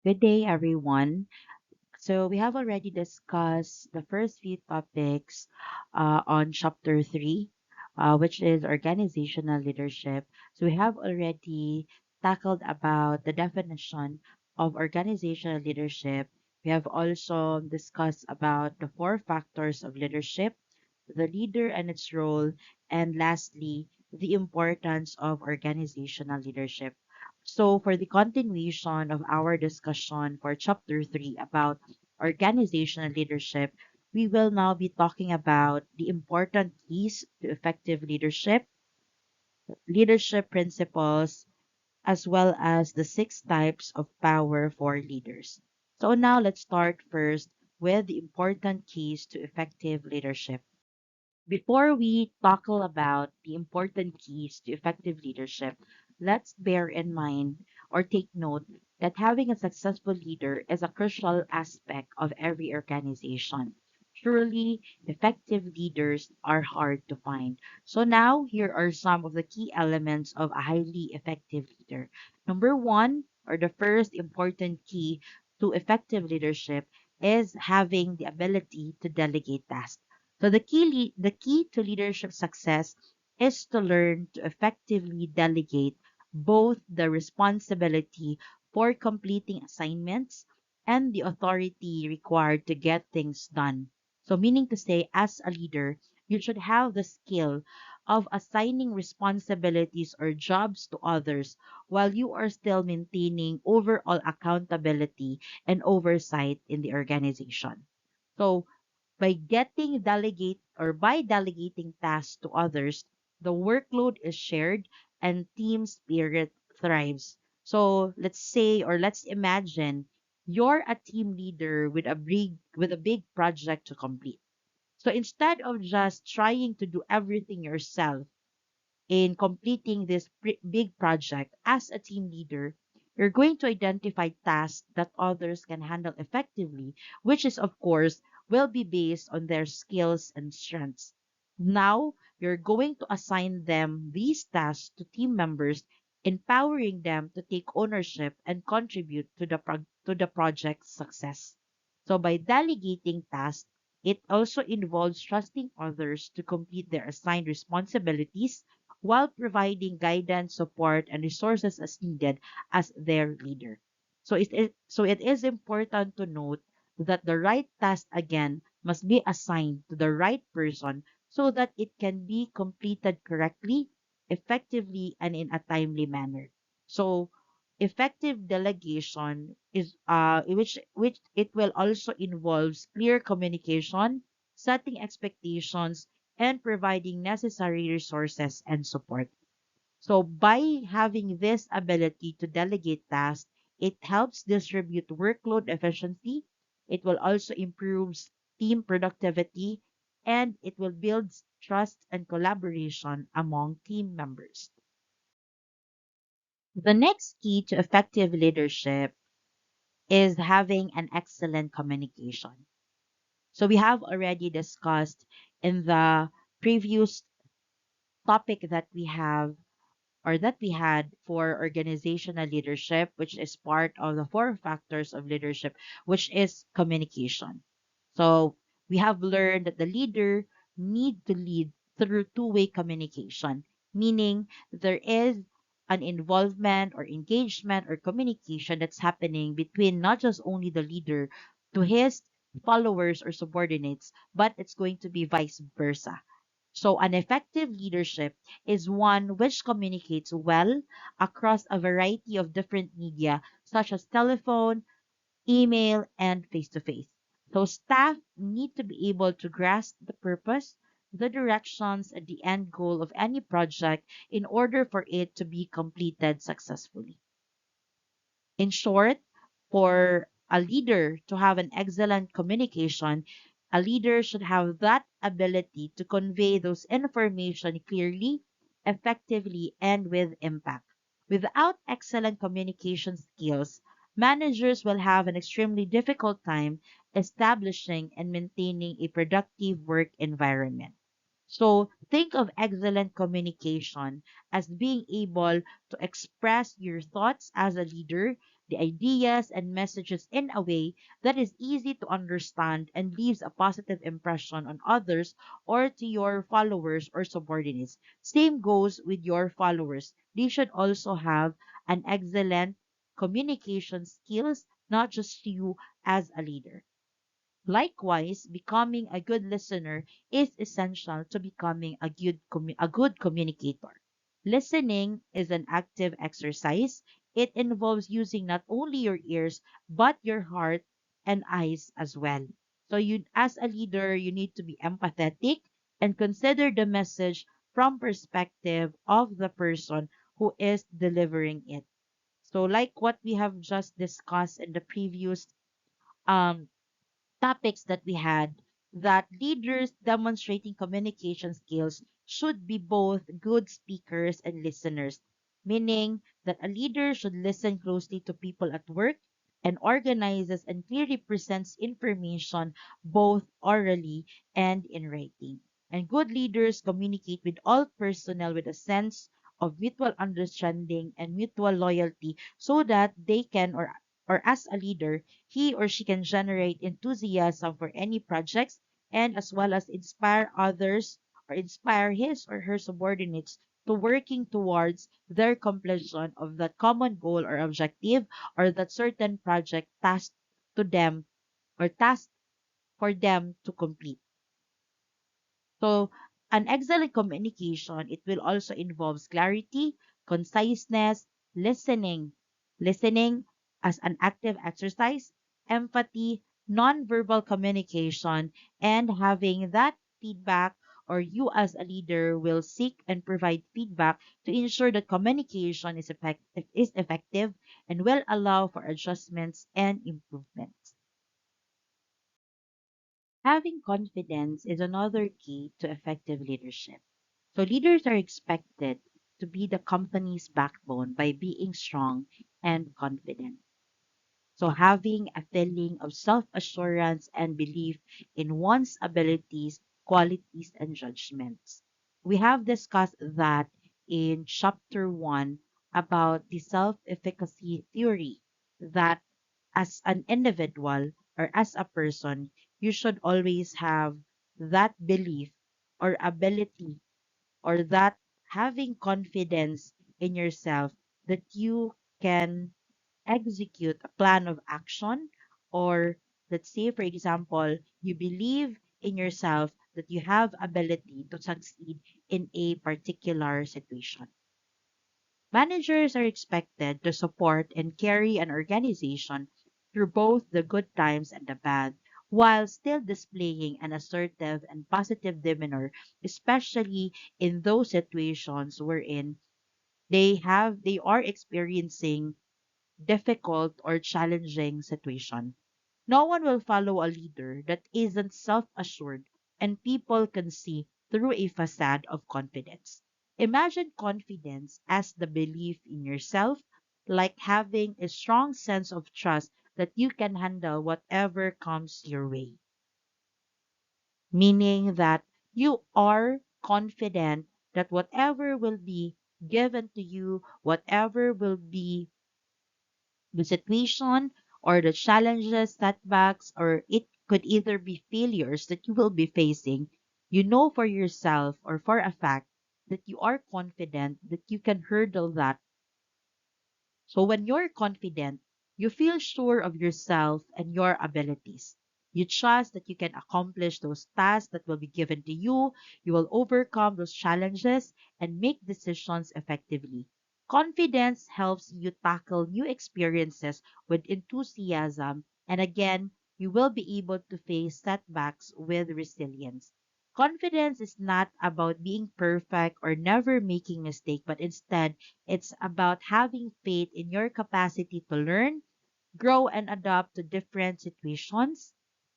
Good day, everyone. So, we have already discussed the first few topics on chapter 3, which is organizational leadership. So, we have already tackled about the definition of organizational leadership. We have also discussed about the four factors of leadership, the leader and its role, and lastly, the importance of organizational leadership. So, for the continuation of our discussion for chapter 3 about organizational leadership, we will now be talking about the important keys to effective leadership, leadership principles, as well as the six types of power for leaders. So, now let's start first with the important keys to effective leadership. Before we tackle about the important keys to effective leadership, let's bear in mind or take note that having a successful leader is a crucial aspect of every organization. Surely, effective leaders are hard to find. So now, here are some of the key elements of a highly effective leader. Number one, or the first important key to effective leadership, is having the ability to delegate tasks. So the key to leadership success is to learn to effectively delegate both the responsibility for completing assignments and the authority required to get things done. So meaning to say, as a leader, you should have the skill of assigning responsibilities or jobs to others while you are still maintaining overall accountability and oversight in the organization. So by delegating tasks to others, the workload is shared and team spirit thrives. So let's say or let's imagine you're a team leader with a big project to complete. So instead of just trying to do everything yourself in completing this big project as a team leader, you're going to identify tasks that others can handle effectively, which is, of course, will be based on their skills and strengths. Now, you're going to assign them these tasks to team members, empowering them to take ownership and contribute to to the project's success. So, by delegating tasks, it also involves trusting others to complete their assigned responsibilities while providing guidance, support, and resources as needed as their leader. So it is important to note that the right task again must be assigned to the right person so that it can be completed correctly, effectively, and in a timely manner. So effective delegation is which it will also involves clear communication, setting expectations, and providing necessary resources and support. So by having this ability to delegate tasks, it helps distribute workload efficiently. It will also improve team productivity and it will build trust and collaboration among team members. The next key to effective leadership is having an excellent communication. So we have already discussed in the previous topic that we have or that we had for organizational leadership, which is part of the four factors of leadership, which is communication. So we have learned that the leader need to lead through two-way communication, meaning there is an involvement or engagement or communication that's happening between not just only the leader to his followers or subordinates, but it's going to be vice versa. So, an effective leadership is one which communicates well across a variety of different media, such as telephone, email, and face to face. So, staff need to be able to grasp the purpose, the directions, and the end goal of any project in order for it to be completed successfully. In short, for a leader to have an excellent communication, a leader should have that ability to convey those information clearly, effectively, and with impact. Without excellent communication skills, managers will have an extremely difficult time establishing and maintaining a productive work environment. So think of excellent communication as being able to express your thoughts as a leader, the ideas and messages in a way that is easy to understand and leaves a positive impression on others or to your followers or subordinates. Same goes with your followers. They should also have an excellent communication skills, not just you as a leader. Likewise, becoming a good listener is essential to becoming a good communicator. Listening is an active exercise. It involves using not only your ears, but your heart and eyes as well. So you, as a leader, you need to be empathetic and consider the message from perspective of the person who is delivering it. So like what we have just discussed in the previous um, topics that we had, that leaders demonstrating communication skills should be both good speakers and listeners, meaning that a leader should listen closely to people at work and organizes and clearly presents information both orally and in writing. And good leaders communicate with all personnel with a sense of mutual understanding and mutual loyalty so that they can or as a leader he or she can generate enthusiasm for any projects and as well as inspire others or inspire his or her subordinates to working towards their completion of that common goal or objective or that certain project task to them or task for them to complete. So, an excellent communication, it will also involves clarity, conciseness, listening, listening as an active exercise, empathy, nonverbal communication, and having that feedback or you as a leader will seek and provide feedback to ensure that communication is effective and will allow for adjustments and improvements. Having confidence is another key to effective leadership. So leaders are expected to be the company's backbone by being strong and confident. So having a feeling of self-assurance and belief in one's abilities, qualities, and judgments. We have discussed that in chapter 1 about the self-efficacy theory that as an individual or as a person, you should always have that belief or ability or that having confidence in yourself that you can execute a plan of action or let's say for example you believe in yourself that you have ability to succeed in a particular situation. Managers are expected to support and carry an organization through both the good times and the bad, while still displaying an assertive and positive demeanor, especially in those situations wherein they are experiencing difficult or challenging situation. No one will follow a leader that isn't self-assured and people can see through a facade of confidence. Imagine confidence as the belief in yourself, like having a strong sense of trust that you can handle whatever comes your way, meaning that you are confident that whatever will be given to you, whatever will be the situation or the challenges, setbacks, or it could either be failures that you will be facing, you know for yourself or for a fact that you are confident that you can hurdle that. So when you're confident, you feel sure of yourself and your abilities. You trust that you can accomplish those tasks that will be given to you. You will overcome those challenges and make decisions effectively. Confidence helps you tackle new experiences with enthusiasm. And again, you will be able to face setbacks with resilience. Confidence is not about being perfect or never making mistake, but instead it's about having faith in your capacity to learn, grow, and adapt to different situations.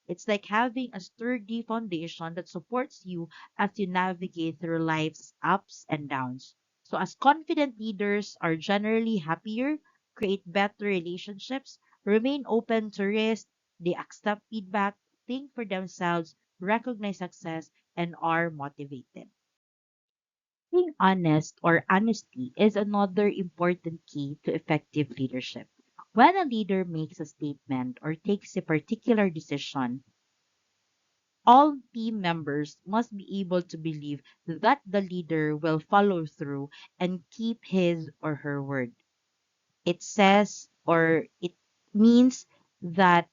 It's like having a sturdy foundation that supports you as you navigate through life's ups and downs. So, as confident leaders are generally happier, create better relationships, remain open to risk, they accept feedback, think for themselves, recognize success, and are motivated. Being honest or honesty is another important key to effective leadership. When a leader makes a statement or takes a particular decision, all team members must be able to believe that the leader will follow through and keep his or her word. It says or it means that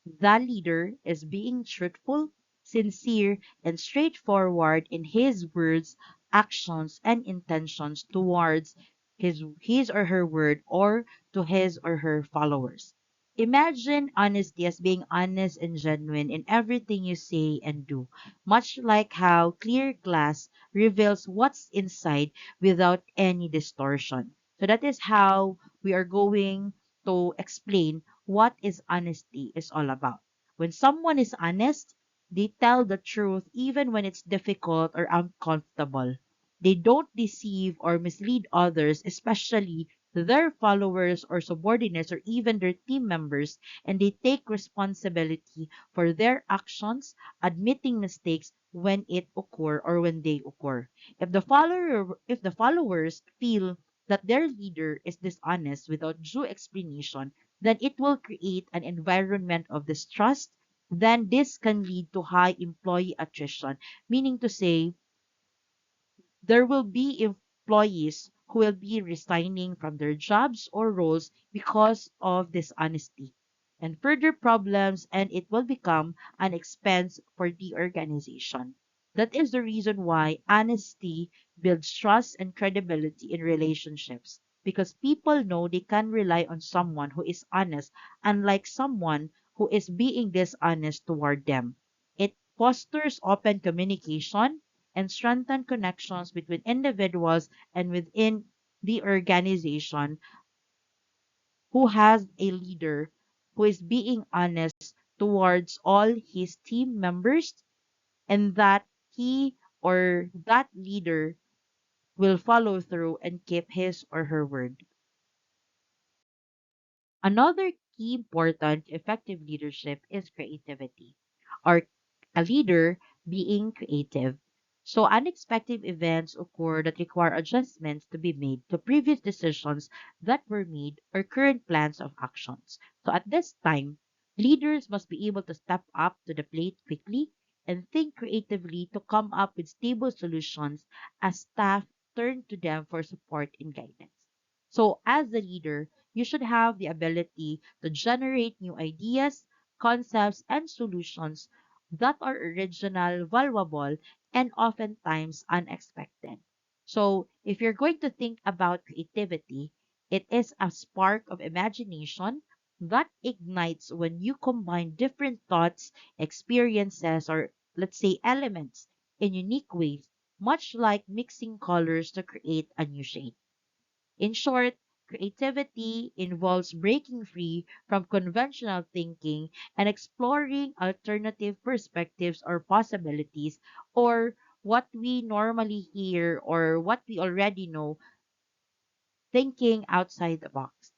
the leader is being truthful, sincere, and straightforward in his words, actions, and intentions towards his or her word or to his or her followers. Imagine honesty as being honest and genuine in everything you say and do, much like how clear glass reveals what's inside without any distortion. So that is how we are going to explain what is honesty is all about. When someone is honest, they tell the truth even when it's difficult or uncomfortable. They don't deceive or mislead others, especially their followers or subordinates or even their team members, and they take responsibility for their actions, admitting mistakes when it occur or when they occur. If the followers feel that their leader is dishonest without due explanation, then it will create an environment of distrust. Then this can lead to high employee attrition, meaning to say there will be employees who will be resigning from their jobs or roles because of dishonesty and further problems, and it will become an expense for the organization. That is the reason why honesty builds trust and credibility in relationships, because people know they can rely on someone who is honest, unlike someone who is being dishonest toward them. It fosters open communication and strengthen connections between individuals and within the organization who has a leader who is being honest towards all his team members, and that he or that leader will follow through and keep his or her word. Another key important effective leadership is creativity, or a leader being creative. So unexpected events occur that require adjustments to be made to previous decisions that were made or current plans of actions. So at this time, leaders must be able to step up to the plate quickly and think creatively to come up with stable solutions as staff turn to them for support and guidance. So as the leader, you should have the ability to generate new ideas, concepts, and solutions that are original, valuable, and oftentimes unexpected. So, if you're going to think about creativity, it is a spark of imagination that ignites when you combine different thoughts, experiences, or let's say elements in unique ways, much like mixing colors to create a new shade. In short, creativity involves breaking free from conventional thinking and exploring alternative perspectives or possibilities, or what we normally hear or what we already know, thinking outside the box.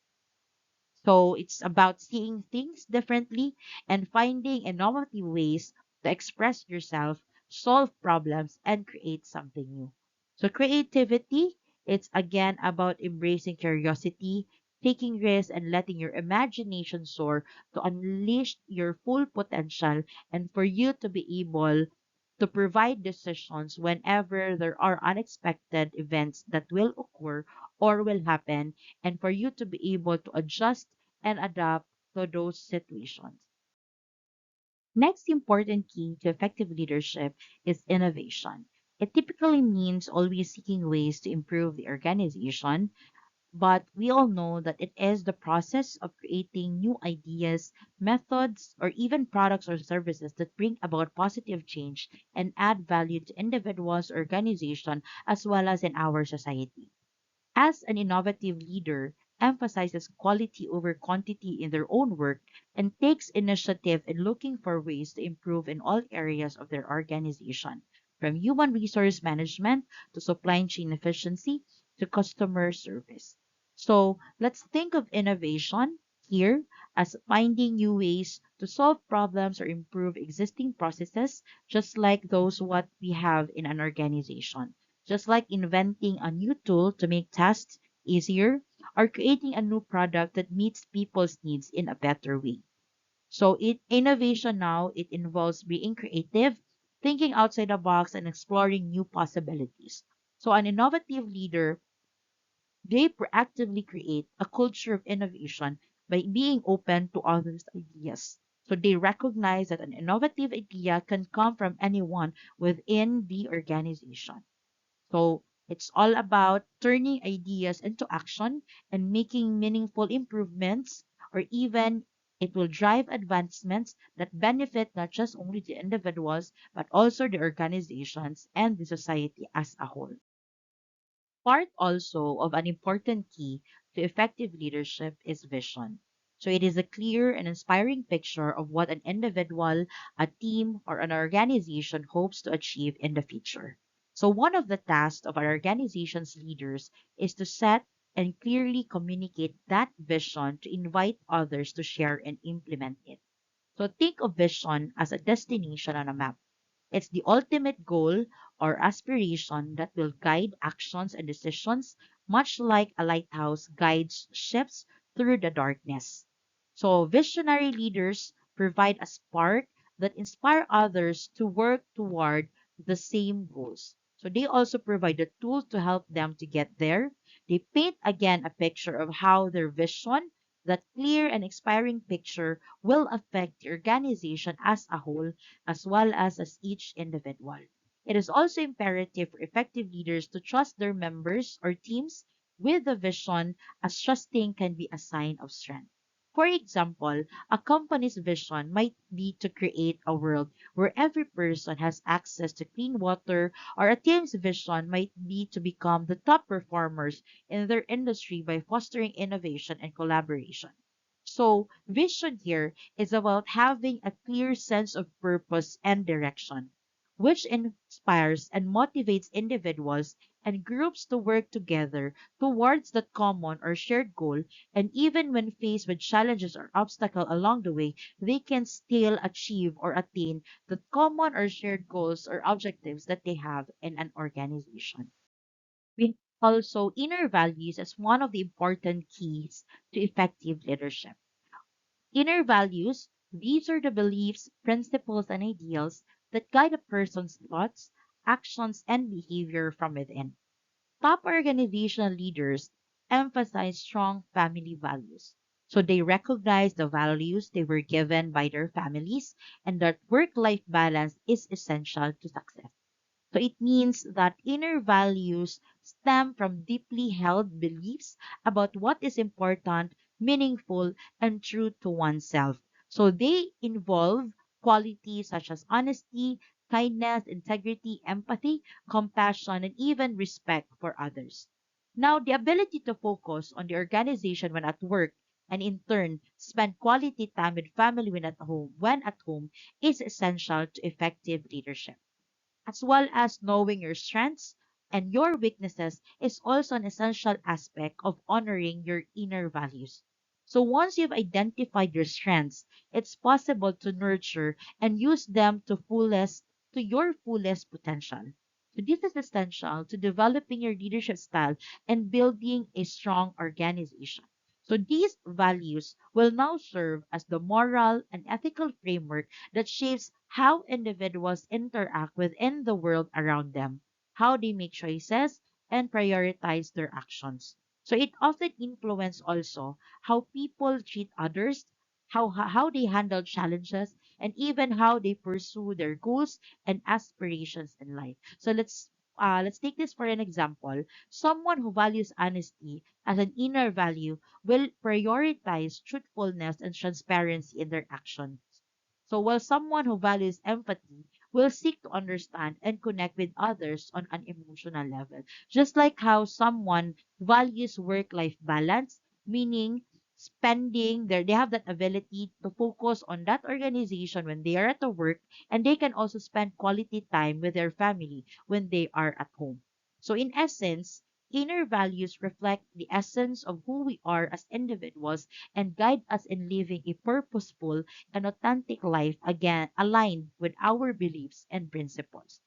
So it's about seeing things differently and finding innovative ways to express yourself, solve problems, and create something new. So creativity, it's again about embracing curiosity, taking risks, and letting your imagination soar to unleash your full potential and for you to be able to provide decisions whenever there are unexpected events that will occur or will happen, and for you to be able to adjust and adapt to those situations. Next important key to effective leadership is innovation. It typically means always seeking ways to improve the organization, but we all know that it is the process of creating new ideas, methods, or even products or services that bring about positive change and add value to individuals, organization, as well as in our society. As an innovative leader emphasizes quality over quantity in their own work and takes initiative in looking for ways to improve in all areas of their organization, from human resource management to supply chain efficiency to customer service. So let's think of innovation here as finding new ways to solve problems or improve existing processes, just like those what we have in an organization, just like inventing a new tool to make tasks easier, or creating a new product that meets people's needs in a better way. So innovation now, it involves being creative, thinking outside the box, and exploring new possibilities. So an innovative leader, they proactively create a culture of innovation by being open to others' ideas. So they recognize that an innovative idea can come from anyone within the organization. So it's all about turning ideas into action and making meaningful improvements, or even it will drive advancements that benefit not just only the individuals, but also the organizations and the society as a whole. Part also of an important key to effective leadership is vision. So it is a clear and inspiring picture of what an individual, a team, or an organization hopes to achieve in the future. So one of the tasks of our organization's leaders is to set and clearly communicate that vision to invite others to share and implement it. So think of vision as a destination on a map. It's the ultimate goal or aspiration that will guide actions and decisions, much like a lighthouse guides ships through the darkness. So, visionary leaders provide a spark that inspire others to work toward the same goals. So, they also provide the tools to help them to get there. They paint again a picture of how their vision, that clear and inspiring picture, will affect the organization as a whole as well as each individual. It is also imperative for effective leaders to trust their members or teams with the vision, as trusting can be a sign of strength. For example, a company's vision might be to create a world where every person has access to clean water, or a team's vision might be to become the top performers in their industry by fostering innovation and collaboration. So, vision here is about having a clear sense of purpose and direction, which inspires and motivates individuals and groups to work together towards that common or shared goal. And even when faced with challenges or obstacles along the way, they can still achieve or attain the common or shared goals or objectives that they have in an organization. We also inner values as one of the important keys to effective leadership. Inner values, these are the beliefs, principles, and ideals that guide a person's thoughts, actions, and behavior from within. Top organizational leaders emphasize strong family values. So they recognize the values they were given by their families and that work life balance is essential to success. So it means that inner values stem from deeply held beliefs about what is important, meaningful, and true to oneself. So they involve qualities such as honesty, kindness, integrity, empathy, compassion, and even respect for others. Now, the ability to focus on the organization when at work and in turn spend quality time with family when at home is essential to effective leadership, as well as knowing your strengths and your weaknesses is also an essential aspect of honoring your inner values. So once you've identified your strengths, it's possible to nurture and use them to your fullest potential. So this is essential to developing your leadership style and building a strong organization. So these values will now serve as the moral and ethical framework that shapes how individuals interact within the world around them, how they make choices, and prioritize their actions. So it often influences also how people treat others, how they handle challenges, and even how they pursue their goals and aspirations in life. So let's take this for an example. Someone who values honesty as an inner value will prioritize truthfulness and transparency in their actions. So while someone who values empathy will seek to understand and connect with others on an emotional level. Just like how someone values work-life balance, meaning they have that ability to focus on that organization when they are at the work, and they can also spend quality time with their family when they are at home. So in essence, inner values reflect the essence of who we are as individuals and guide us in living a purposeful an authentic life again aligned with our beliefs and principles.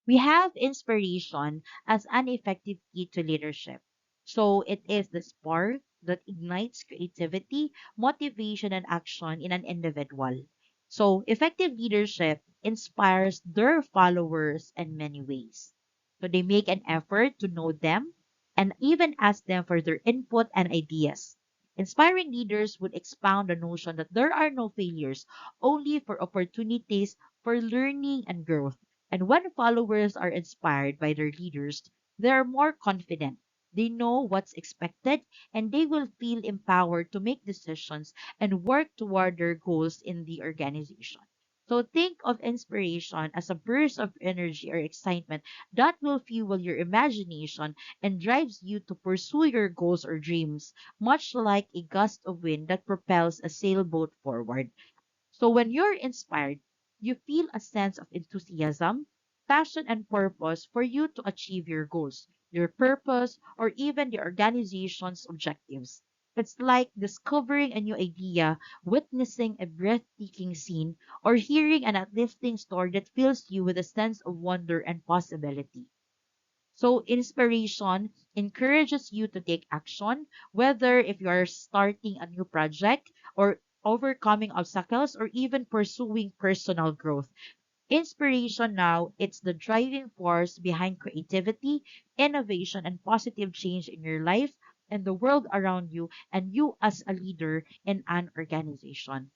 We have inspiration as an effective key to leadership. So it is the spark that ignites creativity, motivation, and action in an individual. So effective leadership inspires their followers in many ways. So they make an effort to know them and even ask them for their input and ideas. Inspiring leaders would expound the notion that there are no failures, only for opportunities for learning and growth. And when followers are inspired by their leaders, they are more confident. They know what's expected and they will feel empowered to make decisions and work toward their goals in the organization. So think of inspiration as a burst of energy or excitement that will fuel your imagination and drives you to pursue your goals or dreams, much like a gust of wind that propels a sailboat forward. So when you're inspired, you feel a sense of enthusiasm, passion, and purpose for you to achieve your goals, your purpose, or even the organization's objectives. It's like discovering a new idea, witnessing a breathtaking scene, or hearing an uplifting story that fills you with a sense of wonder and possibility. So inspiration encourages you to take action, whether if you are starting a new project or overcoming obstacles or even pursuing personal growth. Inspiration now, it's the driving force behind creativity, innovation, and positive change in your life and the world around you and you as a leader in an organization.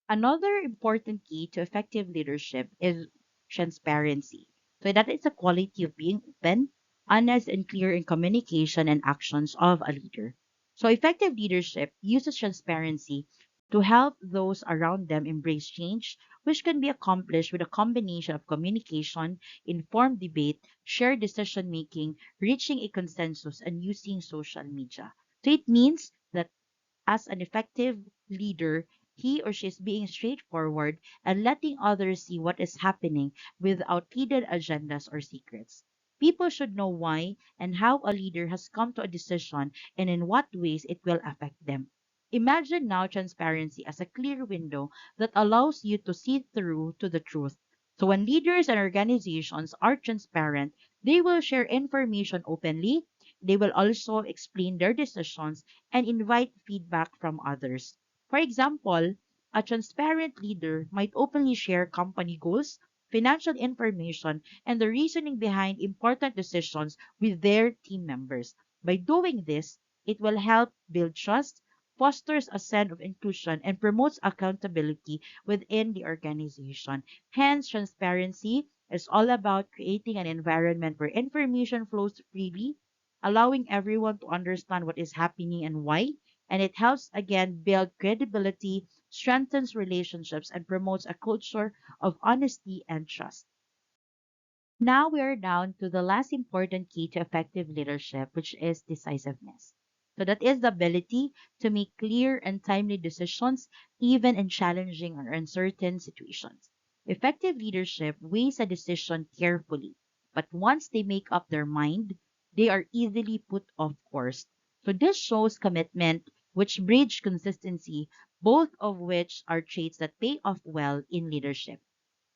Another important key to effective leadership is transparency. So that is the quality of being open, honest, and clear in communication and actions of a leader. So effective leadership uses transparency to help those around them embrace change, which can be accomplished with a combination of communication, informed debate, shared decision making, reaching a consensus, and using social media. So it means that as an effective leader, he or she is being straightforward and letting others see what is happening without hidden agendas or secrets. People should know why and how a leader has come to a decision and in what ways it will affect them. Imagine now transparency as a clear window that allows you to see through to the truth. So when leaders and organizations are transparent, they will share information openly. They will also explain their decisions and invite feedback from others. For example, a transparent leader might openly share company goals, financial information, and the reasoning behind important decisions with their team members. By doing this, it will help build trust, fosters a sense of inclusion, and promotes accountability within the organization. Hence, transparency is all about creating an environment where information flows freely, allowing everyone to understand what is happening and why. And it helps again build credibility, strengthens relationships, and promotes a culture of honesty and trust. Now we are down to the last important key to effective leadership, which is decisiveness. So that is the ability to make clear and timely decisions, even in challenging or uncertain situations. Effective leadership weighs a decision carefully, but once they make up their mind, they are easily put off course. So this shows commitment, which bridge consistency, both of which are traits that pay off well in leadership.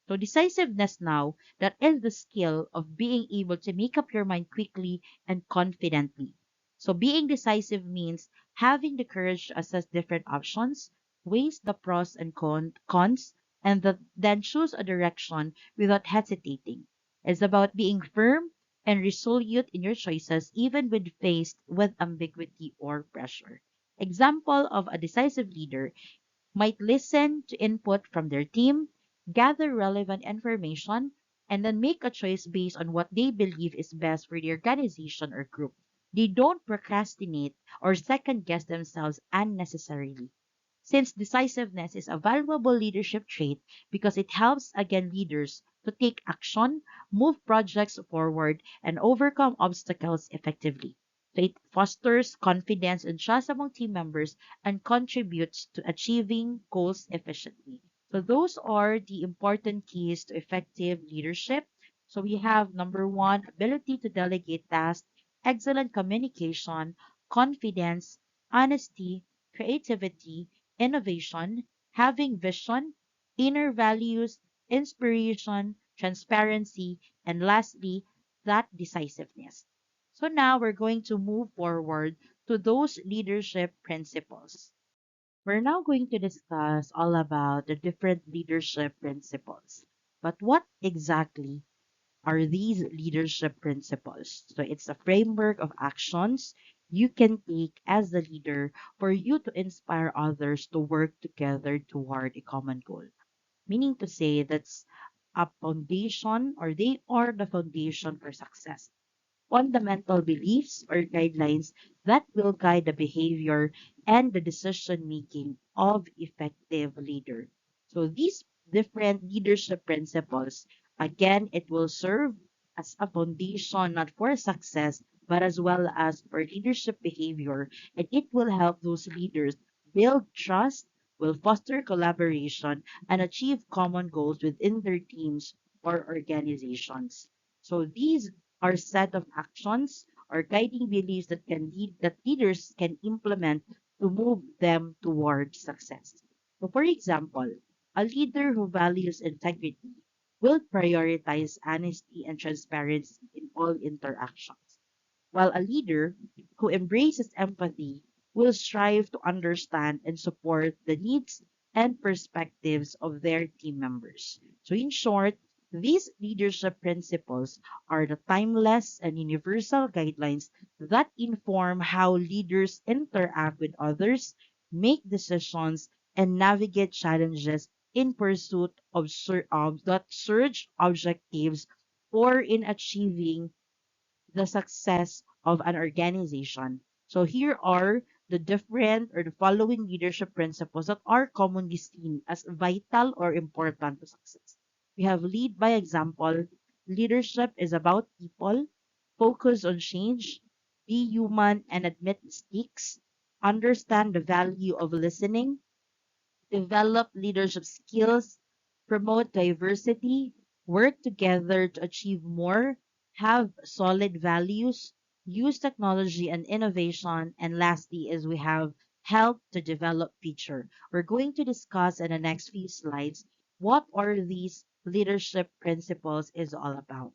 So decisiveness now, that is the skill of being able to make up your mind quickly and confidently. So being decisive means having the courage to assess different options, weigh the pros and cons, and then choose a direction without hesitating. It's about being firm and resolute in your choices even when faced with ambiguity or pressure. Example of a decisive leader might listen to input from their team, gather relevant information, and then make a choice based on what they believe is best for the organization or group. They don't procrastinate or second guess themselves unnecessarily. Since decisiveness is a valuable leadership trait because it helps again leaders to take action, move projects forward, and overcome obstacles effectively. So it fosters confidence and trust among team members and contributes to achieving goals efficiently. So those are the important keys to effective leadership. So we have number one, ability to delegate tasks, excellent communication, confidence, honesty, creativity, innovation, having vision, inner values, inspiration, transparency, and lastly, that decisiveness. So now we're going to move forward to those leadership principles. We're now going to discuss all about the different leadership principles. But what exactly are these leadership principles? So it's a framework of actions you can take as a leader for you to inspire others to work together toward a common goal. Meaning to say that's a foundation or they are the foundation for success. Fundamental beliefs or guidelines that will guide the behavior and the decision making of effective leader. So these different leadership principles, again, it will serve as a foundation not for success, but as well as for leadership behavior, and it will help those leaders build trust, will foster collaboration, and achieve common goals within their teams or organizations. So these are set of actions or guiding beliefs that leaders can implement to move them toward success. So for example, a leader who values integrity will prioritize honesty and transparency in all interactions, while a leader who embraces empathy will strive to understand and support the needs and perspectives of their team members. So, in short, these leadership principles are the timeless and universal guidelines that inform how leaders interact with others, make decisions, and navigate challenges in pursuit of that surge objectives or in achieving the success of an organization. So here are the different or the following leadership principles that are commonly seen as vital or important to success. We have lead by example. Leadership is about people, focus on change, be human and admit mistakes, understand the value of listening, develop leadership skills, promote diversity, work together to achieve more, have solid values, use technology and innovation, and lastly is we have help to develop future. We're going to discuss in the next few slides what are these leadership principles is all about.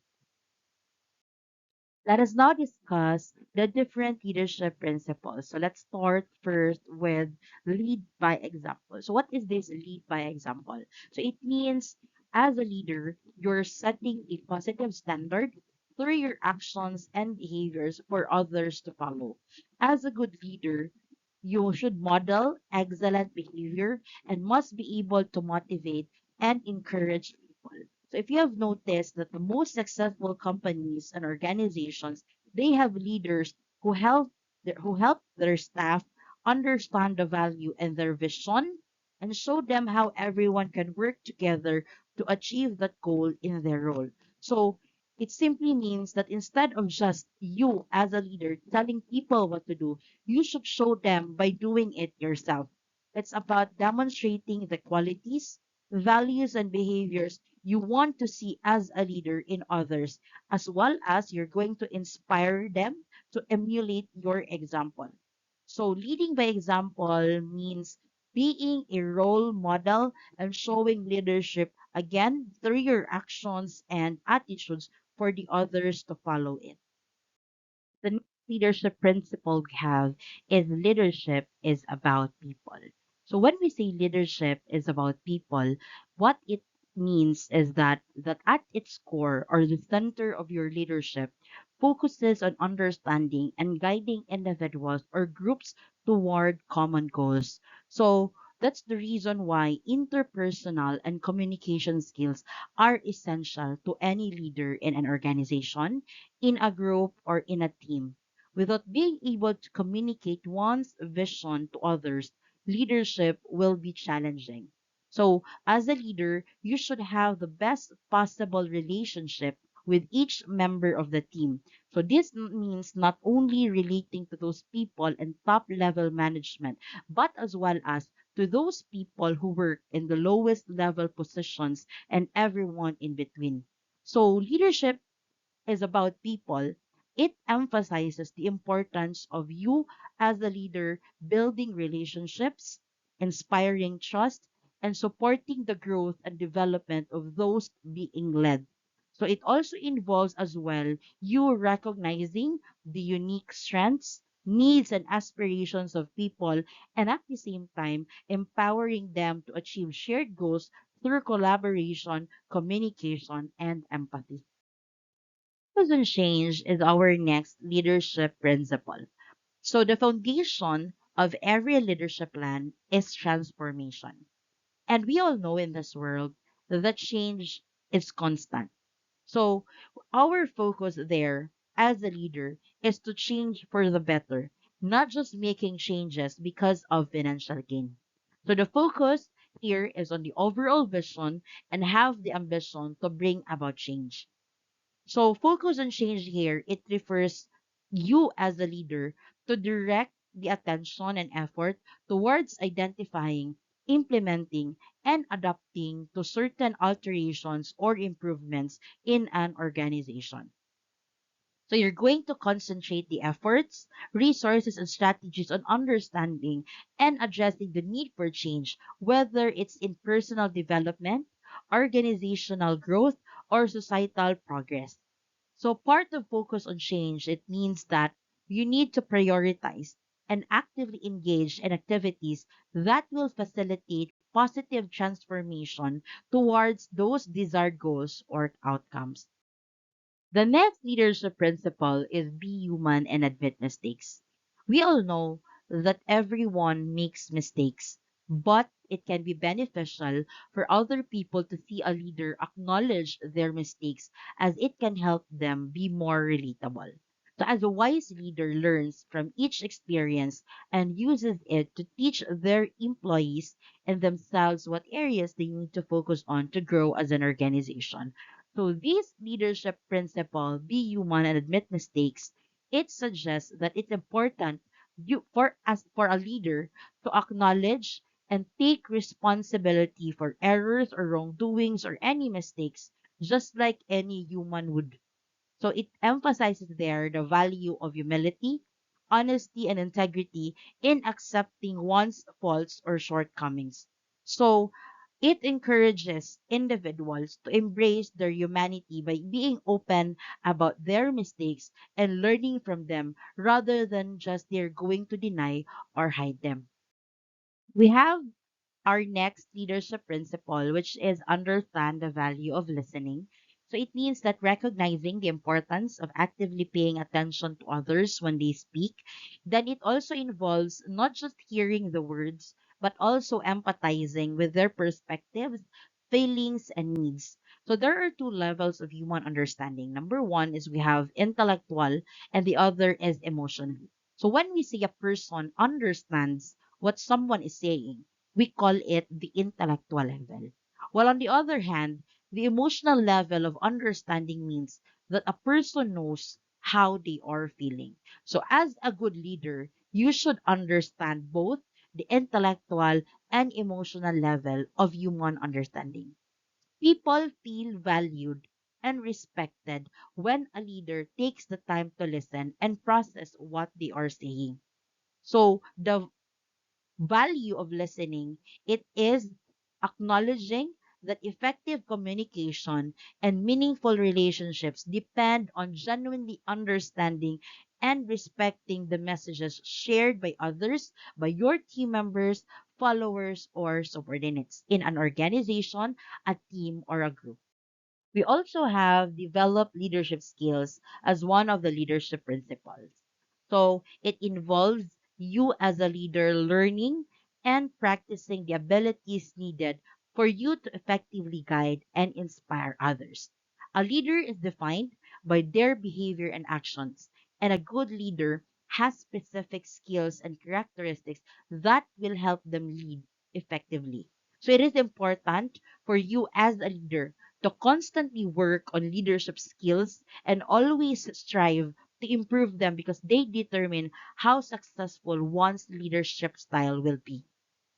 Let us now discuss the different leadership principles. So let's start first with lead by example. So what is this lead by example? So it means as a leader, you're setting a positive standard through your actions and behaviors for others to follow. As a good leader, you should model excellent behavior and must be able to motivate and encourage people. So if you have noticed that the most successful companies and organizations, they have leaders who help their staff understand the value and their vision and show them how everyone can work together to achieve that goal in their role. So it simply means that instead of just you as a leader telling people what to do, you should show them by doing it yourself. It's about demonstrating the qualities, values, and behaviors you want to see as a leader in others, as well as you're going to inspire them to emulate your example. So, leading by example means being a role model and showing leadership again through your actions and attitudes for the others to follow it. The next leadership principle we have is leadership is about people. So when we say leadership is about people, what it means is that at its core or the center of your leadership focuses on understanding and guiding individuals or groups toward common goals. So that's the reason why interpersonal and communication skills are essential to any leader in an organization, in a group, or in a team. Without being able to communicate one's vision to others, leadership will be challenging. So, as a leader, you should have the best possible relationship with each member of the team. So, this means not only relating to those people in top level management, but as well as to those people who work in the lowest level positions and everyone in between. So, leadership is about people, it emphasizes the importance of you as a leader building relationships, inspiring trust, and supporting the growth and development of those being led. So it also involves as well you recognizing the unique strengths, needs, and aspirations of people, and at the same time, empowering them to achieve shared goals through collaboration, communication, and empathy. Doesn't change is our next leadership principle. So the foundation of every leadership plan is transformation. And we all know in this world that change is constant. So our focus there as a leader is to change for the better, not just making changes because of financial gain. So the focus here is on the overall vision and have the ambition to bring about change. So focus on change here, it refers you as a leader to direct the attention and effort towards identifying, implementing, and adapting to certain alterations or improvements in an organization. So you're going to concentrate the efforts, resources, and strategies on understanding and addressing the need for change, whether it's in personal development, organizational growth, or societal progress. So part of focus on change, it means that you need to prioritize and actively engage in activities that will facilitate positive transformation towards those desired goals or outcomes. The next leadership principle is be human and admit mistakes. We all know that everyone makes mistakes, but it can be beneficial for other people to see a leader acknowledge their mistakes as it can help them be more relatable. So as a wise leader learns from each experience and uses it to teach their employees and themselves what areas they need to focus on to grow as an organization. So this leadership principle, be human and admit mistakes, it suggests that it's important for a leader to acknowledge and take responsibility for errors or wrongdoings or any mistakes, just like any human would. So it emphasizes there the value of humility, honesty, and integrity in accepting one's faults or shortcomings. So it encourages individuals to embrace their humanity by being open about their mistakes and learning from them rather than just they're going to deny or hide them. We have our next leadership principle, which is understand the value of listening. So it means that recognizing the importance of actively paying attention to others when they speak, then it also involves not just hearing the words, but also empathizing with their perspectives, feelings, and needs. So there are two levels of human understanding. Number one is we have intellectual, and the other is emotional. So when we say a person understands what someone is saying, we call it the intellectual level. While on the other hand, the emotional level of understanding means that a person knows how they are feeling. So as a good leader, you should understand both the intellectual and emotional level of human understanding. People feel valued and respected when a leader takes the time to listen and process what they are saying. So the value of listening, it is acknowledging that effective communication and meaningful relationships depend on genuinely understanding and respecting the messages shared by others, by your team members, followers, or subordinates in an organization, a team, or a group. We also have developed leadership skills as one of the leadership principles. So it involves you as a leader learning and practicing the abilities needed for you to effectively guide and inspire others. A leader is defined by their behavior and actions, and a good leader has specific skills and characteristics that will help them lead effectively. So it is important for you as a leader to constantly work on leadership skills and always strive to improve them because they determine how successful one's leadership style will be.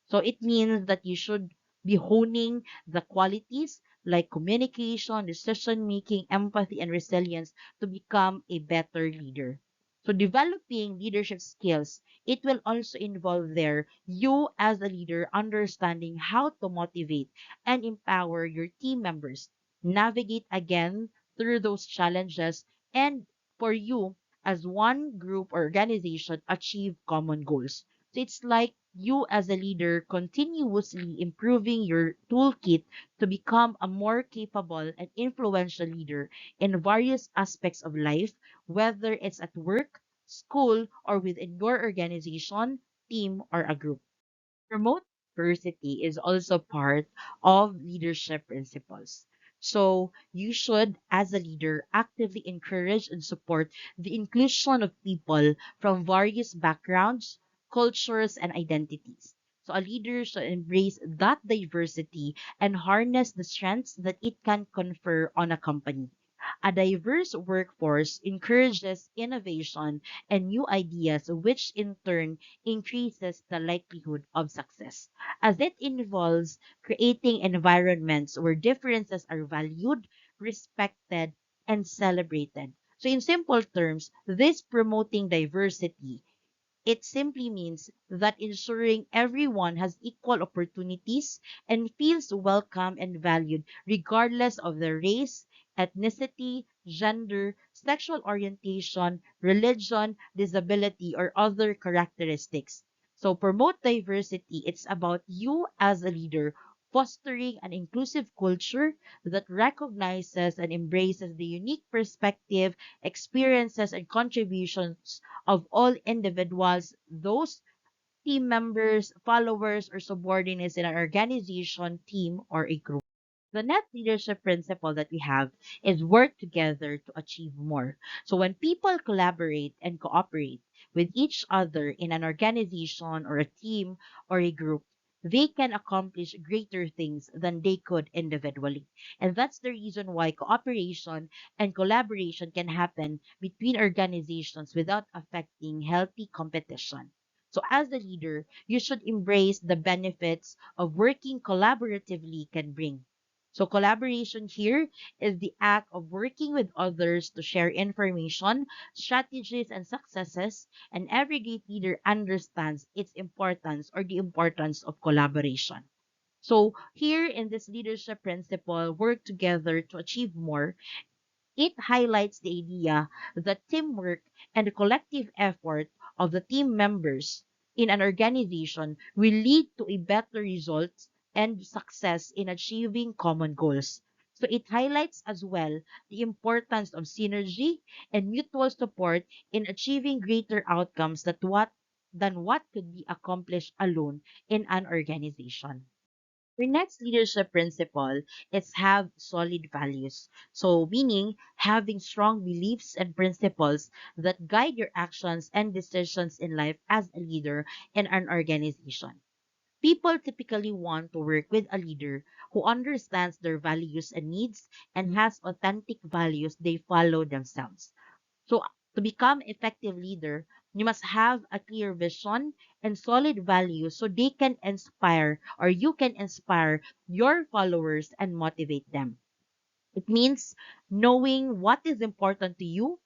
So it means that you should be honing the qualities like communication, decision making, empathy, and resilience to become a better leader. So developing leadership skills, it will also involve there you as a leader understanding how to motivate and empower your team members, navigate again through those challenges, and for you as one group or organization achieve common goals. So it's like you as a leader continuously improving your toolkit to become a more capable and influential leader in various aspects of life, whether it's at work, school, or within your organization, team, or a group. Promote diversity is also part of leadership principles. So you should, as a leader, actively encourage and support the inclusion of people from various backgrounds, cultures, and identities. So a leader should embrace that diversity and harness the strengths that it can confer on a company. A diverse workforce encourages innovation and new ideas, which in turn increases the likelihood of success, as it involves creating environments where differences are valued, respected, and celebrated. So, in simple terms, this promoting diversity, it simply means that ensuring everyone has equal opportunities and feels welcome and valued regardless of their race, ethnicity, gender, sexual orientation, religion, disability, or other characteristics. So promote diversity. It's about you as a leader fostering an inclusive culture that recognizes and embraces the unique perspective, experiences, and contributions of all individuals, those team members, followers, or subordinates in an organization, team, or a group. The net leadership principle that we have is work together to achieve more. So when people collaborate and cooperate with each other in an organization or a team or a group, they can accomplish greater things than they could individually. And that's the reason why cooperation and collaboration can happen between organizations without affecting healthy competition. So as a leader, you should embrace the benefits of working collaboratively can bring. So collaboration here is the act of working with others to share information, strategies, and successes, and every great leader understands its importance or the importance of collaboration. So here in this leadership principle, work together to achieve more, it highlights the idea that teamwork and the collective effort of the team members in an organization will lead to a better results and success in achieving common goals. So it highlights as well the importance of synergy and mutual support in achieving greater outcomes than what could be accomplished alone in an organization. Your next leadership principle is have solid values. So, meaning having strong beliefs and principles that guide your actions and decisions in life as a leader in an organization. People typically want to work with a leader who understands their values and needs and has authentic values they follow themselves. So to become effective leader, you must have a clear vision and solid values so they can inspire or you can inspire your followers and motivate them. It means knowing what is important to you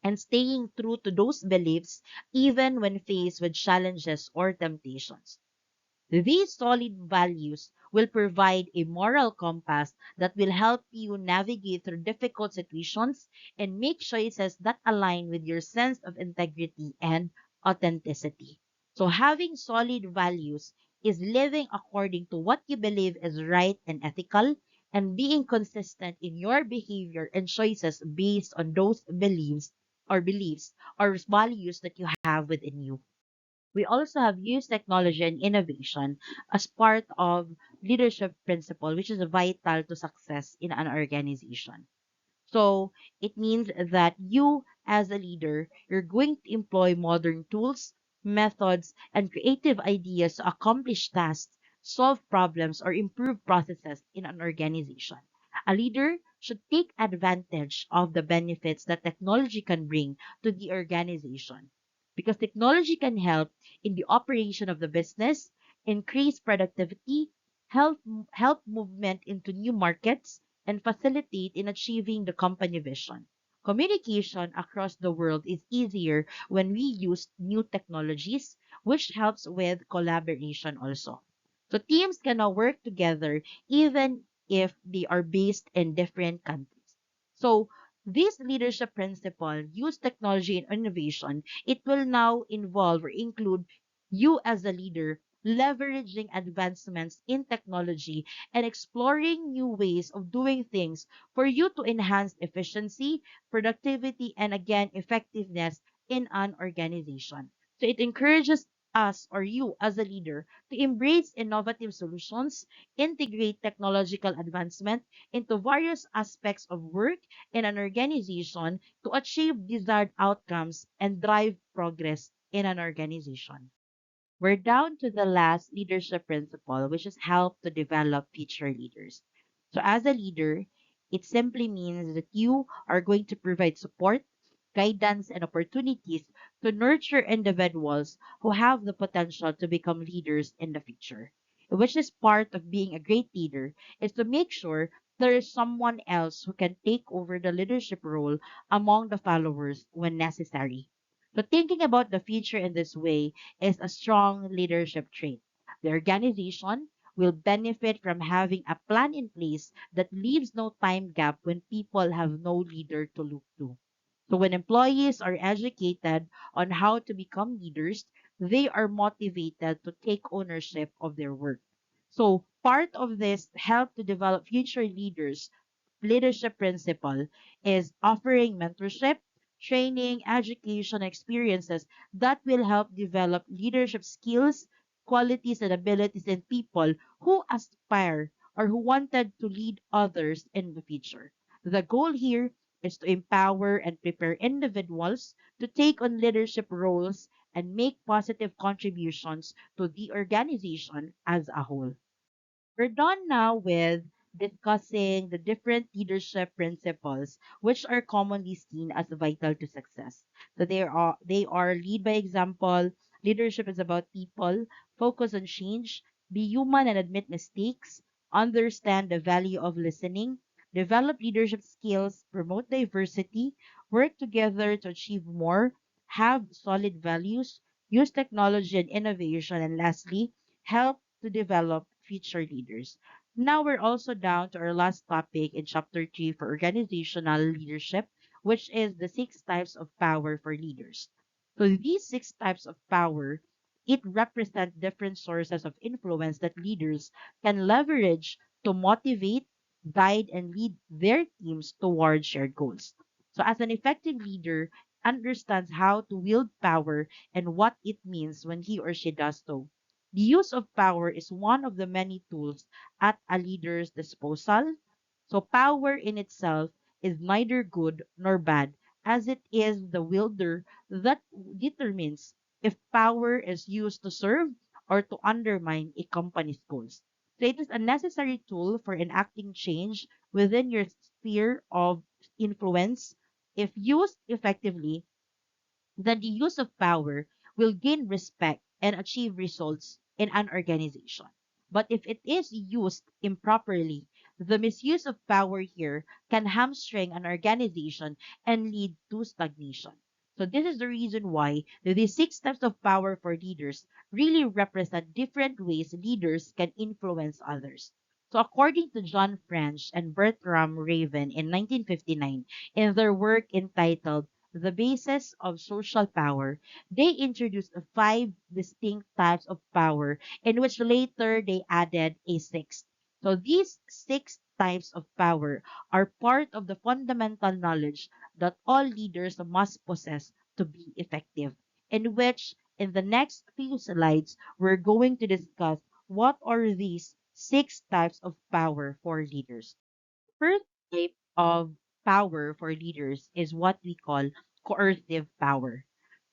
and staying true to those beliefs even when faced with challenges or temptations. These solid values will provide a moral compass that will help you navigate through difficult situations and make choices that align with your sense of integrity and authenticity. So having solid values is living according to what you believe is right and ethical and being consistent in your behavior and choices based on those beliefs or values that you have within you. We also have used technology and innovation as part of leadership principle, which is vital to success in an organization. So it means that you, as a leader, you're going to employ modern tools, methods, and creative ideas to accomplish tasks, solve problems, or improve processes in an organization. A leader should take advantage of the benefits that technology can bring to the organization because technology can help in the operation of the business, increase productivity, help movement into new markets, and facilitate in achieving the company vision. Communication across the world is easier when we use new technologies, which helps with collaboration also. So teams can now work together even if they are based in different countries. So this leadership principle use technology and innovation. It will now involve or include you as a leader leveraging advancements in technology and exploring new ways of doing things for you to enhance efficiency, productivity, and again, effectiveness in an organization. So it encourages us or you as a leader to embrace innovative solutions, integrate technological advancement into various aspects of work in an organization to achieve desired outcomes and drive progress in an organization. We're down to the last leadership principle, which is help to develop future leaders. So, as a leader, it simply means that you are going to provide support, guidance, and opportunities to nurture individuals who have the potential to become leaders in the future. Which is part of being a great leader, is to make sure there is someone else who can take over the leadership role among the followers when necessary. So, thinking about the future in this way is a strong leadership trait. The organization will benefit from having a plan in place that leaves no time gap when people have no leader to look to. So when employees are educated on how to become leaders, they are motivated to take ownership of their work. So part of this help to develop future leaders leadership principle is offering mentorship, training, education experiences that will help develop leadership skills, qualities, and abilities in people who aspire or who wanted to lead others in the future. The goal here is to empower and prepare individuals to take on leadership roles and make positive contributions to the organization as a whole. We're done now with discussing the different leadership principles which are commonly seen as vital to success. So they are lead by example, leadership is about people, focus on change, be human and admit mistakes, understand the value of listening, develop leadership skills, promote diversity, work together to achieve more, have solid values, use technology and innovation, and lastly, help to develop future leaders. Now we're also down to our last topic in chapter 3 for organizational leadership, which is the six types of power for leaders. So these six types of power, it represent different sources of influence that leaders can leverage to motivate, guide, and lead their teams toward shared goals. So as an effective leader understands how to wield power and what it means when he or she does so. The use of power is one of the many tools at a leader's disposal. So power in itself is neither good nor bad, as it is the wielder that determines if power is used to serve or to undermine a company's goals. So it is a necessary tool for enacting change within your sphere of influence. If used effectively, then the use of power will gain respect and achieve results in an organization. But if it is used improperly, the misuse of power here can hamstring an organization and lead to stagnation. So this is the reason why the six steps of power for leaders really represent different ways leaders can influence others. So according to John French and Bertram Raven in 1959, in their work entitled The Basis of Social Power, they introduced five distinct types of power in which later they added a sixth. So these six types of power are part of the fundamental knowledge that all leaders must possess to be effective, in which in the next few slides we're going to discuss what are these six types of power for leaders. First type of power for leaders is what we call coercive power.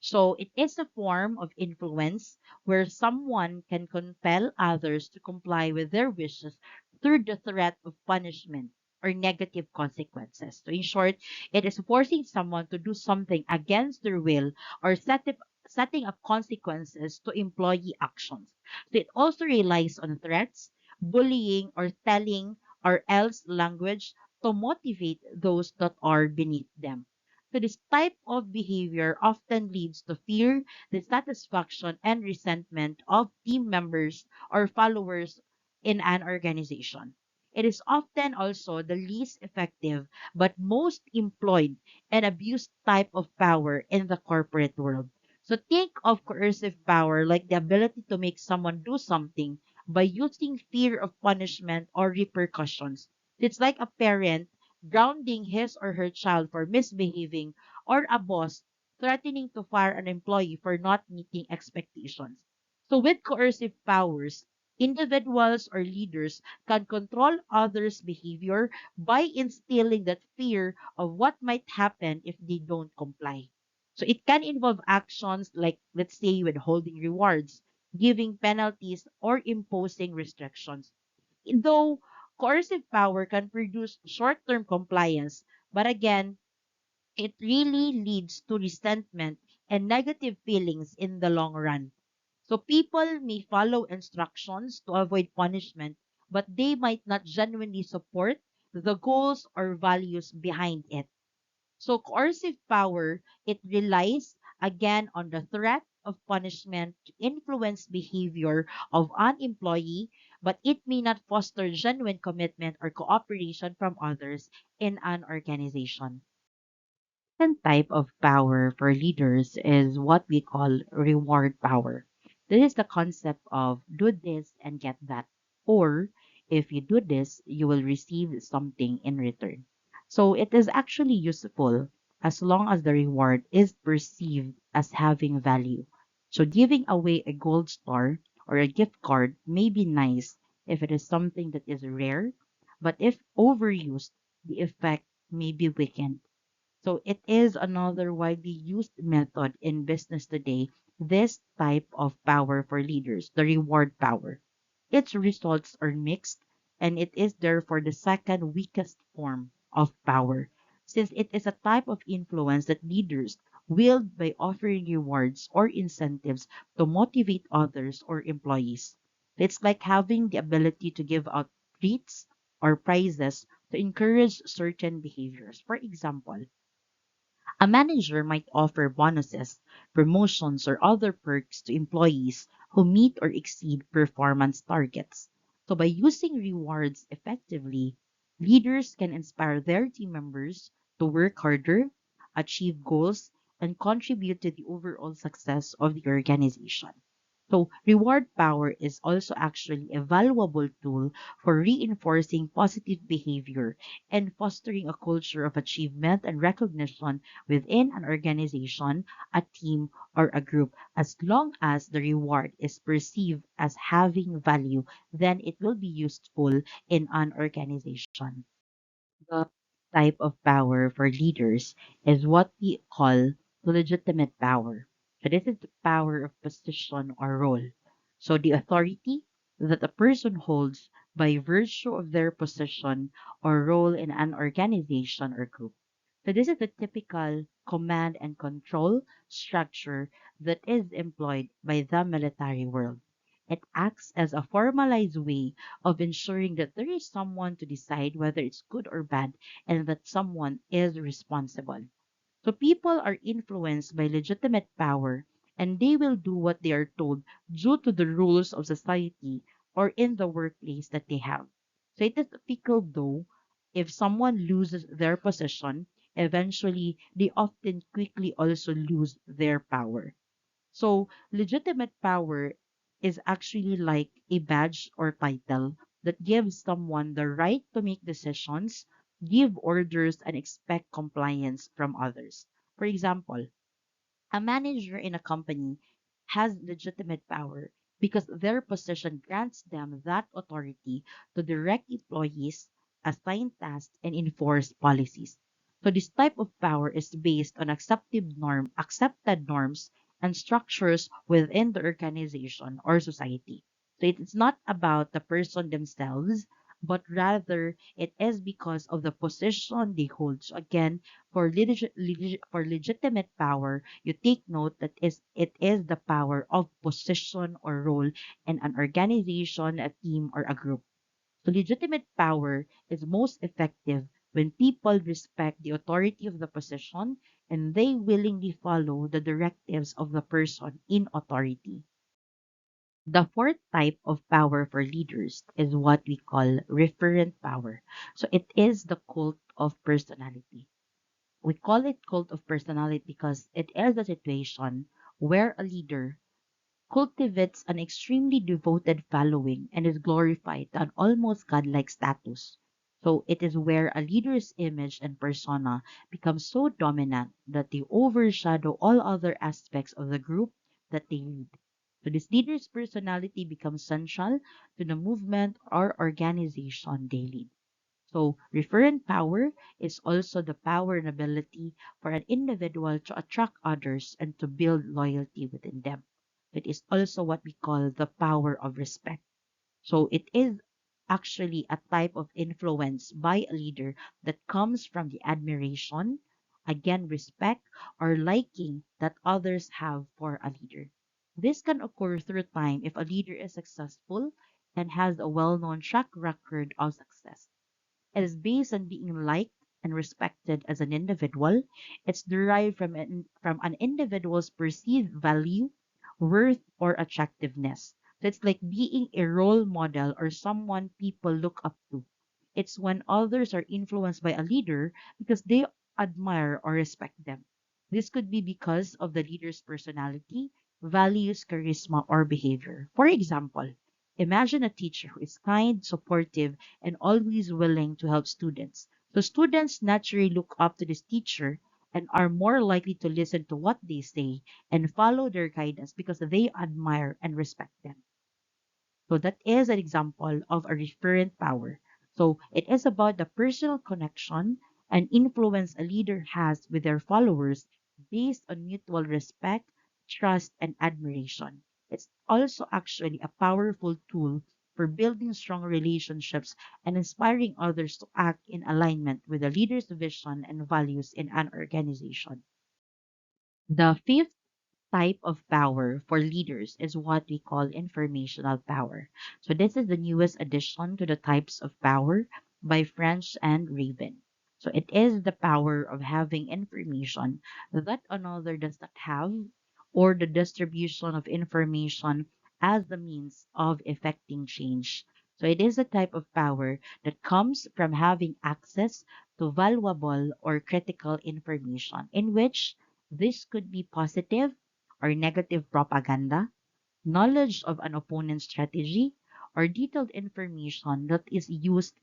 So it is a form of influence where someone can compel others to comply with their wishes through the threat of punishment or negative consequences. So in short, it is forcing someone to do something against their will or setting up consequences to employee actions. So it also relies on threats, bullying, or telling or else language to motivate those that are beneath them. So this type of behavior often leads to fear, dissatisfaction, and resentment of team members or followers in an organization. It is often also the least effective but most employed and abused type of power in the corporate world. So think of coercive power like the ability to make someone do something by using fear of punishment or repercussions. It's like a parent grounding his or her child for misbehaving, or a boss threatening to fire an employee for not meeting expectations. So with coercive powers, individuals or leaders can control others' behavior by instilling that fear of what might happen if they don't comply. So it can involve actions like, let's say, withholding rewards, giving penalties, or imposing restrictions. Though coercive power can produce short-term compliance, but again, it really leads to resentment and negative feelings in the long run. So people may follow instructions to avoid punishment, but they might not genuinely support the goals or values behind it. So coercive power, it relies again on the threat of punishment to influence behavior of an employee, but it may not foster genuine commitment or cooperation from others in an organization. Second type of power for leaders is what we call reward power. This is the concept of do this and get that. Or if you do this, you will receive something in return. So it is actually useful as long as the reward is perceived as having value. So giving away a gold star or a gift card may be nice if it is something that is rare, but if overused, the effect may be weakened. So it is another widely used method in business today, this type of power for leaders, the reward power. Its results are mixed, and it is therefore the second weakest form of power, since it is a type of influence that leaders wield by offering rewards or incentives to motivate others or employees. It's like having the ability to give out treats or prizes to encourage certain behaviors. For example, a manager might offer bonuses, promotions, or other perks to employees who meet or exceed performance targets. So, by using rewards effectively, leaders can inspire their team members to work harder, achieve goals, and contribute to the overall success of the organization. So, reward power is also actually a valuable tool for reinforcing positive behavior and fostering a culture of achievement and recognition within an organization, a team, or a group. As long as the reward is perceived as having value, then it will be useful in an organization. The type of power for leaders is what we call legitimate power. So this is the power of position or role. So the authority that a person holds by virtue of their position or role in an organization or group. So this is the typical command and control structure that is employed by the military world. It acts as a formalized way of ensuring that there is someone to decide whether it's good or bad and that someone is responsible. So people are influenced by legitimate power and they will do what they are told due to the rules of society or in the workplace that they have. So it is typical though, if someone loses their position, eventually they often quickly also lose their power. So, legitimate power is actually like a badge or title that gives someone the right to make decisions, give orders, and expect compliance from others. For example, a manager in a company has legitimate power because their position grants them that authority to direct employees, assign tasks, and enforce policies. So this type of power is based on accepted norms and structures within the organization or society. So it is not about the person themselves, but rather it is because of the position they hold. So again, for legitimate power, you take note that it is the power of position or role in an organization, a team, or a group. So legitimate power is most effective when people respect the authority of the position and they willingly follow the directives of the person in authority. The fourth type of power for leaders is what we call referent power. So it is the cult of personality. We call it cult of personality because it is a situation where a leader cultivates an extremely devoted following and is glorified to an almost godlike status. So it is where a leader's image and persona become so dominant that they overshadow all other aspects of the group that they lead. So this leader's personality becomes central to the movement or organization they lead. So referent power is also the power and ability for an individual to attract others and to build loyalty within them. It is also what we call the power of respect. So it is actually a type of influence by a leader that comes from the admiration, again, respect or liking that others have for a leader. This can occur through time if a leader is successful and has a well-known track record of success. It is based on being liked and respected as an individual. It's derived from an individual's perceived value, worth, or attractiveness. So it's like being a role model or someone people look up to. It's when others are influenced by a leader because they admire or respect them. This could be because of the leader's personality, values, charisma, or behavior. For example, imagine a teacher who is kind, supportive, and always willing to help students. So students naturally look up to this teacher and are more likely to listen to what they say and follow their guidance because they admire and respect them. So that is an example of a referent power. So it is about the personal connection and influence a leader has with their followers based on mutual respect, trust, and admiration. It's also actually a powerful tool for building strong relationships and inspiring others to act in alignment with the leader's vision and values in an organization. The fifth type of power for leaders is what we call informational power. So this is the newest addition to the types of power by French and Raven. So it is the power of having information that another does not have, or the distribution of information as the means of effecting change. So it is a type of power that comes from having access to valuable or critical information in which this could be positive or negative propaganda, knowledge of an opponent's strategy, or detailed information that is used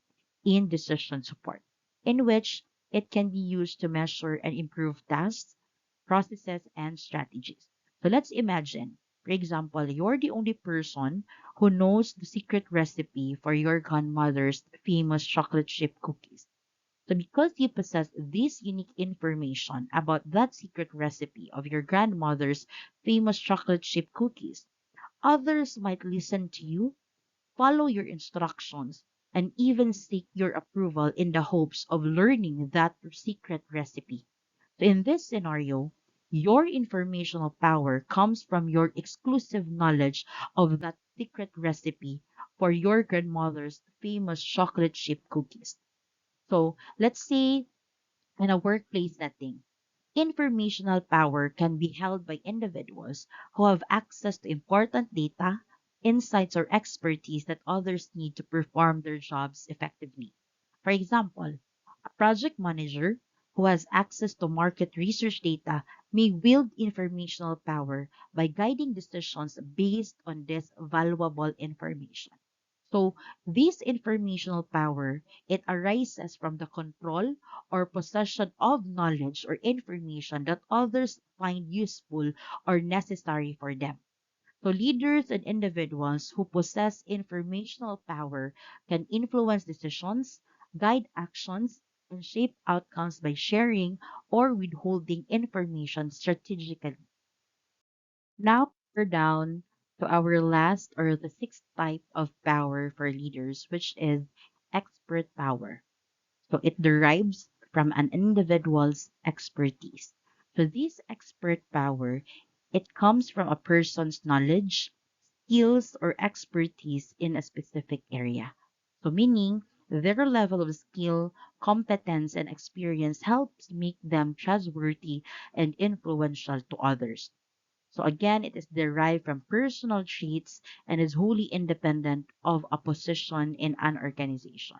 in decision support, in which it can be used to measure and improve tasks, processes, and strategies. So let's imagine, for example, you're the only person who knows the secret recipe for your grandmother's famous chocolate chip cookies. So because you possess this unique information about that secret recipe of your grandmother's famous chocolate chip cookies, others might listen to you, follow your instructions, and even seek your approval in the hopes of learning that secret recipe. So in this scenario, your informational power comes from your exclusive knowledge of that secret recipe for your grandmother's famous chocolate chip cookies. So let's say in a workplace setting, informational power can be held by individuals who have access to important data, insights, or expertise that others need to perform their jobs effectively. For example, a project manager who has access to market research data may wield informational power by guiding decisions based on this valuable information. So this informational power, it arises from the control or possession of knowledge or information that others find useful or necessary for them. So leaders and individuals who possess informational power can influence decisions, guide actions, and shape outcomes by sharing or withholding information strategically. Now we're down to our last or the sixth type of power for leaders, which is expert power. So it derives from an individual's expertise. So this expert power, it comes from a person's knowledge, skills, or expertise in a specific area. So meaning their level of skill, competence, and experience helps make them trustworthy and influential to others. So again, it is derived from personal traits and is wholly independent of a position in an organization.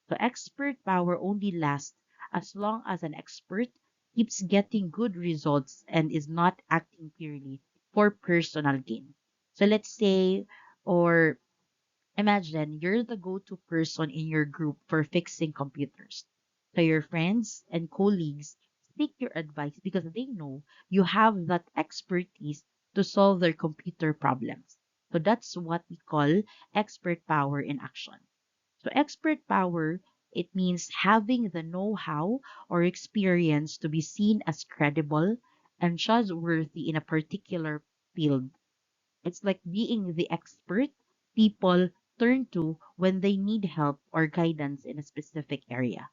So expert power only lasts as long as an expert keeps getting good results and is not acting purely for personal gain. So let's say, or imagine you're the go-to person in your group for fixing computers. So your friends and colleagues seek your advice because they know you have that expertise to solve their computer problems. So that's what we call expert power in action. So expert power, it means having the know-how or experience to be seen as credible and trustworthy in a particular field. It's like being the expert people turn to when they need help or guidance in a specific area.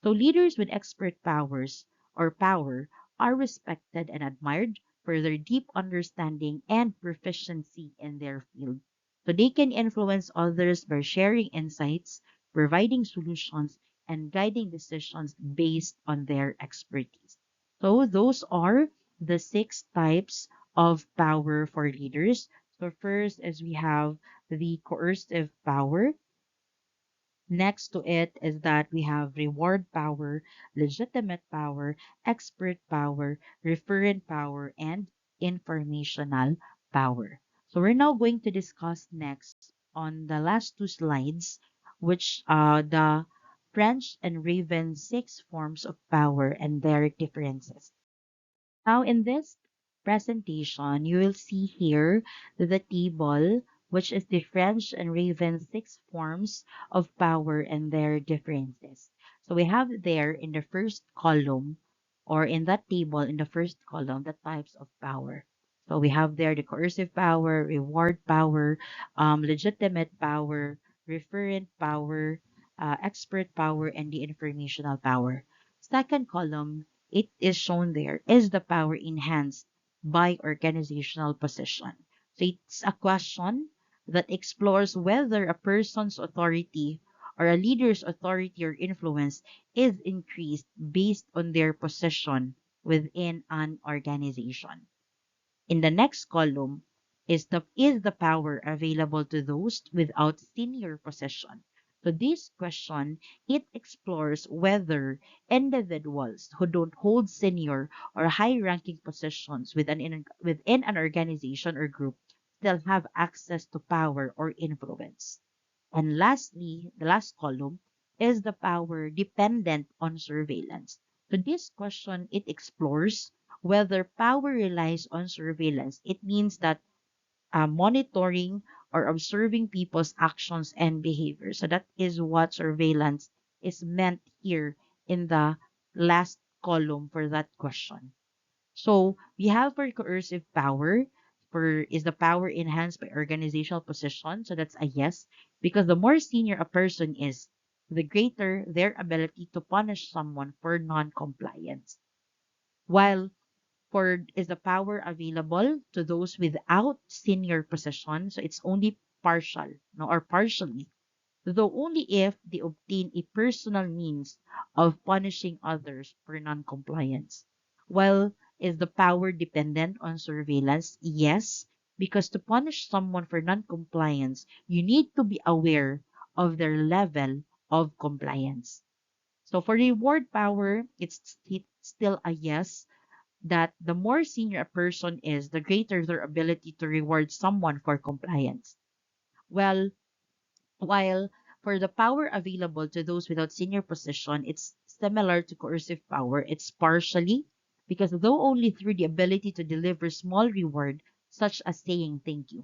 So leaders with expert powers or power are respected and admired for their deep understanding and proficiency in their field. So they can influence others by sharing insights, providing solutions, and guiding decisions based on their expertise. So those are the six types of power for leaders. So first is we have the coercive power. Next to it is that we have reward power, legitimate power, expert power, referent power, and informational power. So we're now going to discuss next on the last two slides, which are the French and Raven six forms of power and their differences. Now, in this presentation, you will see here the table, which is the French and Raven six forms of power and their differences. So we have there in the first column, or in that table in the first column, the types of power. So we have there the coercive power, reward power, legitimate power, referent power, expert power, and the informational power. Second column, it is shown there is the power enhanced by organizational position. So it's a question that explores whether a person's authority or a leader's authority or influence is increased based on their position within an organization. In the next column is the power available to those without senior position. So this question, it explores whether individuals who don't hold senior or high-ranking positions within an organization or group still have access to power or influence. And lastly, the last column is the power dependent on surveillance. So this question, it explores whether power relies on surveillance. It means that monitoring or observing people's actions and behavior. So that is what surveillance is meant here in the last column for that question. So we have for coercive power, for is the power enhanced by organizational position? So that's a yes, because the more senior a person is, the greater their ability to punish someone for non-compliance. While for is the power available to those without senior position, so it's only partial, no, or partially, though only if they obtain a personal means of punishing others for non-compliance. While is the power dependent on surveillance? Yes, because to punish someone for non-compliance, you need to be aware of their level of compliance. So for reward power, it's still a yes, that the more senior a person is, the greater their ability to reward someone for compliance. Well, while for the power available to those without senior position, it's similar to coercive power. It's partially because though only through the ability to deliver small reward, such as saying thank you.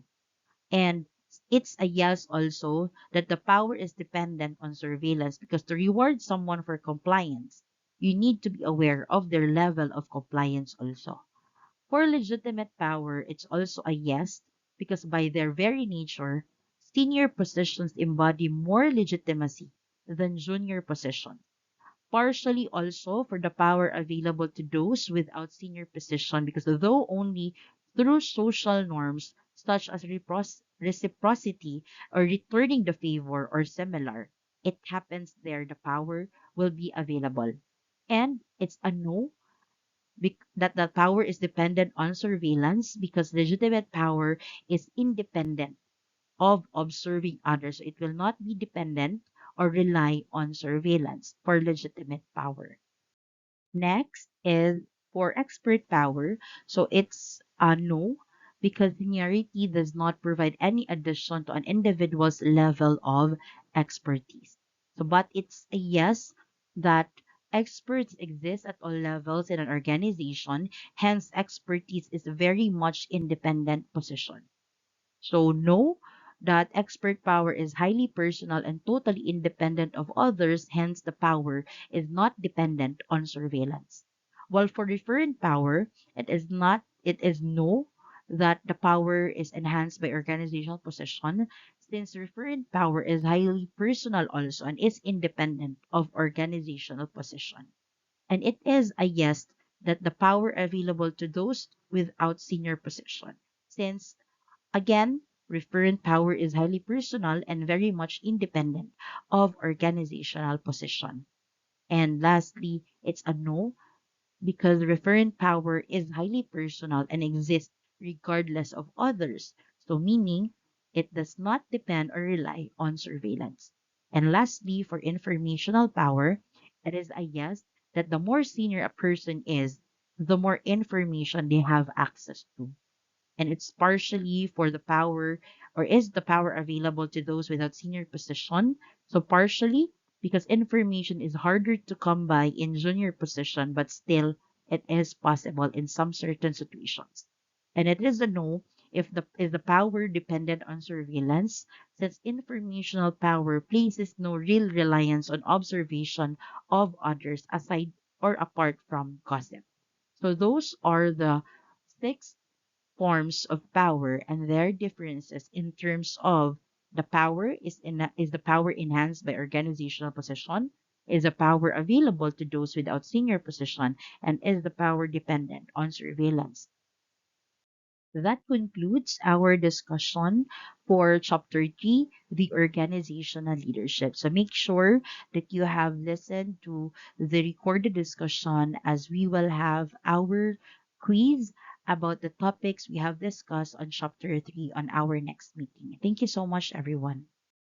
And it's a yes also that the power is dependent on surveillance because to reward someone for compliance, you need to be aware of their level of compliance also. For legitimate power, it's also a yes, because by their very nature, senior positions embody more legitimacy than junior positions. Partially also for the power available to those without senior position, because though only through social norms such as reciprocity or returning the favor or similar, it happens there the power will be available. And it's a no that the power is dependent on surveillance because legitimate power is independent of observing others. So it will not be dependent or rely on surveillance for legitimate power. Next is for expert power. So it's a no because seniority does not provide any addition to an individual's level of expertise. So, but it's a yes that experts exist at all levels in an organization. Hence, expertise is a very much independent position. So no, that expert power is highly personal and totally independent of others, hence the power is not dependent on surveillance. While for referent power, it is no, that the power is enhanced by organizational position, since referent power is highly personal also and is independent of organizational position. And it is a yes that the power available to those without senior position, since again, referent power is highly personal and very much independent of organizational position. And lastly, it's a no because referent power is highly personal and exists regardless of others. So meaning it does not depend or rely on surveillance. And lastly, for informational power, it is a yes that the more senior a person is, the more information they have access to, and it's partially for the power or is the power available to those without senior position. So partially because information is harder to come by in junior position, but still it is possible in some certain situations. And it is a no if the power dependent on surveillance, since informational power places no real reliance on observation of others aside or apart from gossip. So those are the six forms of power and their differences in terms of is the power enhanced by organizational position, is the power available to those without senior position, and is the power dependent on surveillance. That concludes our discussion for chapter 3, the organizational leadership. So make sure that you have listened to the recorded discussion as we will have our quiz about the topics we have discussed on chapter 3 on our next meeting. Thank you so much, everyone.